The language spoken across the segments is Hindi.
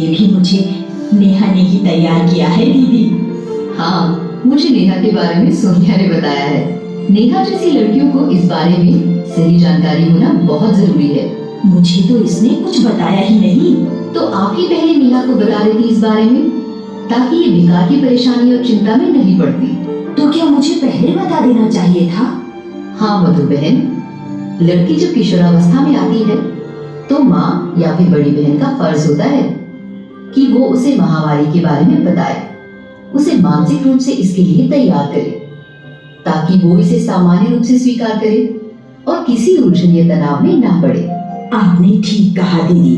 लिए भी मुझे नेहा ने ही तैयार किया है दीदी। हाँ, मुझे नेहा के बारे में सोनिया ने बताया है। नेहा जैसी लड़कियों को इस बारे में सही जानकारी होना बहुत जरूरी है। मुझे तो इसने कुछ बताया ही नहीं। तो आप ही पहले नेहा को बता रही थी इस बारे में, ताकि ये बेकार की परेशानी और चिंता में नहीं पड़ती। तो क्या मुझे पहले बता देना चाहिए था? हाँ मधु बहन, लड़की जब किशोरावस्था में आती है तो माँ या फिर बड़ी बहन का फर्ज होता है कि वो उसे माहवारी के बारे में बताए, उसे मानसिक रूप से इसके लिए तैयार करे, ताकि वो इसे सामान्य रूप से स्वीकार करे और किसी उलझन या तनाव में ना पड़े। आपने ठीक कहा दीदी,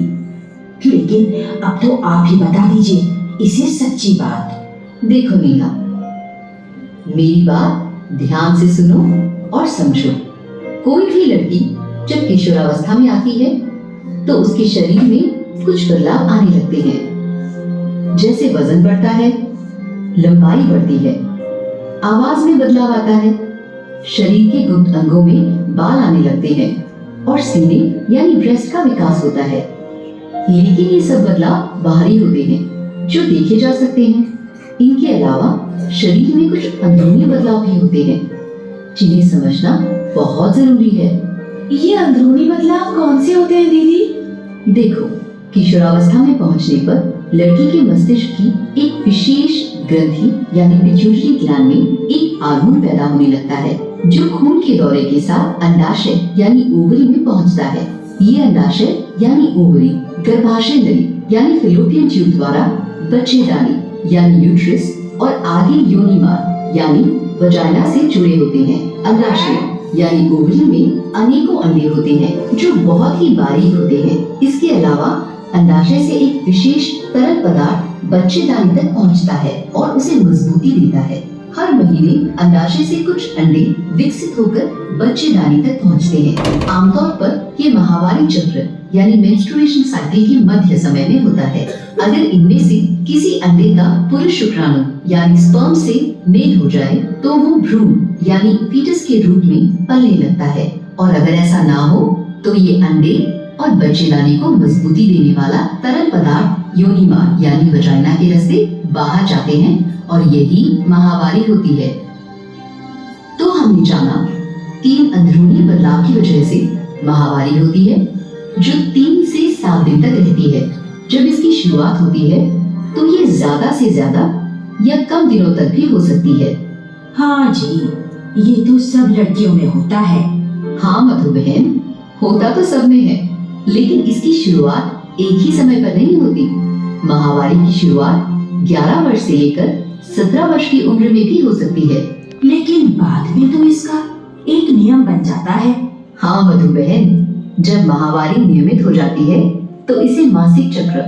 लेकिन अब तो आप ही बता दीजिए इसे सच्ची बात। देखो नेहा, मेरी बात ध्यान से सुनो और समझो। कोई भी लड़की जब किशोरावस्था में आती है तो उसके शरीर में कुछ बदलाव आने लगते हैं, जैसे वजन बढ़ता है, लंबाई बढ़ती है, आवाज में बदलाव आता है, शरीर के गुप्त अंगों में बाल आने लगते हैं और सीने यानी ब्रेस्ट का विकास होता है। लेकिन ये सब बदलाव बाहरी होते हैं जो देखे जा सकते हैं। इनके अलावा शरीर में कुछ अंदरूनी बदलाव भी होते हैं जिन्हें समझना बहुत जरूरी है। ये अंदरूनी बदलाव कौन से होते हैं दीदी? देखो, किशोरावस्था में पहुंचने पर लड़की के मस्तिष्क की एक विशेष ग्रंथि यानी पिट्यूटरी ग्लैंड में एक हार्मोन पैदा होने लगता है जो खून के दौरे के साथ अंडाशय यानी ओवरी में पहुंचता है। ये अंडाशय यानी ओवरी गर्भाशय नली यानी फैलोपियन ट्यूब द्वारा बच्चेदानी यानी यूट्रस और आगे योनि मार्ग यानी वजाइना से जुड़े होते हैं। अंडाशय यानी ओवरी में अनेकों अंडे होते हैं जो बहुत ही बारीक होते हैं। इसके अलावा अंडाशय से एक विशेष तरल पदार्थ बच्चेदानी तक पहुंचता है और उसे मजबूती देता है। हर महीने अंडाशय से कुछ अंडे विकसित होकर बच्चेदानी तक पहुंचते हैं। आमतौर पर ये माहवारी चक्र यानी मेंस्ट्रुएशन साइकिल के मध्य समय में होता है। अगर इनमें से किसी अंडे का पुरुष शुक्राणु यानी स्पर्म से मेल हो जाए तो वो भ्रूण यानी फीटस के रूप में पलने लगता है, और अगर ऐसा ना हो तो ये अंडे और बच्चेदानी को मजबूती देने वाला तरल पदार्थ योनि मार्ग यानी वजाइना के रास्ते बाहर जाते हैं और यही माहवारी होती है। तो हमने जाना 3 अंदरूनी बदलाव की वजह से माहवारी होती है जो 3 से 7 दिन तक रहती है। जब इसकी शुरुआत होती है तो ये ज्यादा से ज्यादा या कम दिनों तक भी हो सकती है। हाँ जी, ये तो सब लड़कियों में होता है। हाँ मधु बहन, होता तो सब में है, लेकिन इसकी शुरुआत एक ही समय पर नहीं होती। माहवारी की शुरुआत 11 वर्ष से लेकर 17 वर्ष की उम्र में भी हो सकती है। लेकिन बाद में तो इसका एक नियम बन जाता है। हाँ मधु बहन, जब माहवारी नियमित हो जाती है तो इसे मासिक चक्र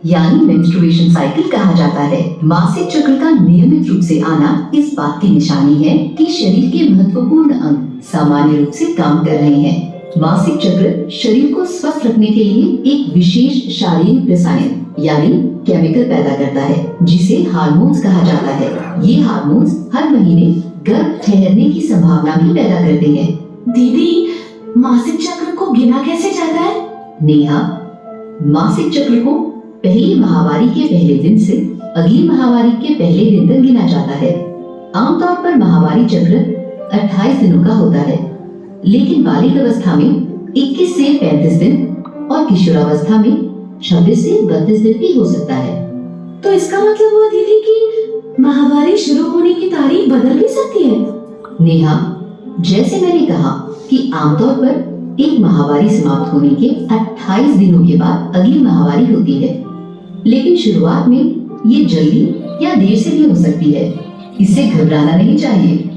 यानी मेंस्ट्रुएशन साइकिल कहा जाता है। मासिक चक्र का नियमित रूप से आना इस बात की निशानी है कि शरीर के महत्वपूर्ण अंग सामान्य रूप से काम कर रहे हैं। मासिक चक्र शरीर को स्वस्थ रखने के लिए एक विशेष शारीरिक रसायन यानी केमिकल पैदा करता है जिसे हार्मोन्स कहा जाता है। ये हार्मोन्स हर महीने गर्भ ठहरने की संभावना भी पैदा करते हैं। दीदी, मासिक चक्र को गिना कैसे जाता है? नेहा, मासिक चक्र को पहली माहवारी के पहले दिन से अगली माहवारी के पहले दिन तक गिना जाता है। आमतौर पर माहवारी चक्र 28 दिनों का होता है, लेकिन बालिग अवस्था में 21 से 35 दिन और किशोरावस्था में 26 से 32 दिन भी हो सकता है। तो इसका मतलब हुआ दीदी कि माहवारी शुरू होने की तारीख बदल भी सकती है? नेहा, जैसे मैंने कहा कि आमतौर पर एक माहवारी समाप्त होने के 28 दिनों के बाद अगली माहवारी होती है, लेकिन शुरुआत में ये जल्दी या देर से भी हो सकती है। इससे घबराना नहीं चाहिए,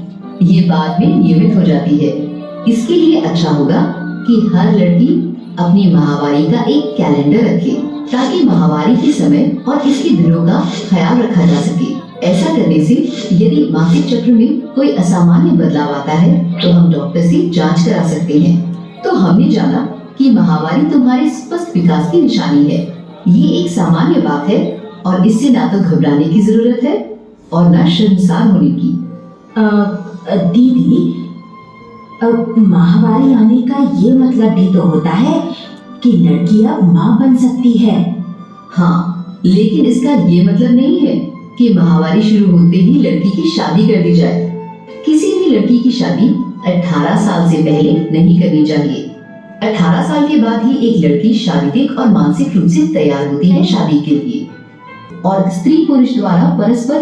ये बाद में नियमित हो जाती है। इसके लिए अच्छा होगा कि हर लड़की अपनी माहवारी का एक कैलेंडर रखे ताकि माहवारी के समय और इसके दिनों का ख्याल रखा जा सके। ऐसा करने से यदि मासिक चक्र में कोई असामान्य बदलाव आता है तो हम डॉक्टर से जांच करा सकते हैं। तो हमने जाना कि माहवारी तुम्हारे स्वस्थ विकास की निशानी है। ये एक सामान्य बात है और इससे ना तो घबराने की जरूरत है और ना शर्मसार होने की। दीदी, माहवारी आने का ये मतलब भी तो होता है कि लड़की अब माँ बन सकती है। हाँ, लेकिन इसका ये मतलब नहीं है कि माहवारी शुरू होते ही लड़की की शादी कर दी जाए। किसी भी लड़की की शादी 18 साल से पहले नहीं करनी चाहिए। 18 साल के बाद ही एक लड़की शारीरिक और मानसिक रूप से तैयार होती है शादी के लिए और स्त्री पुरुष द्वारा परस्पर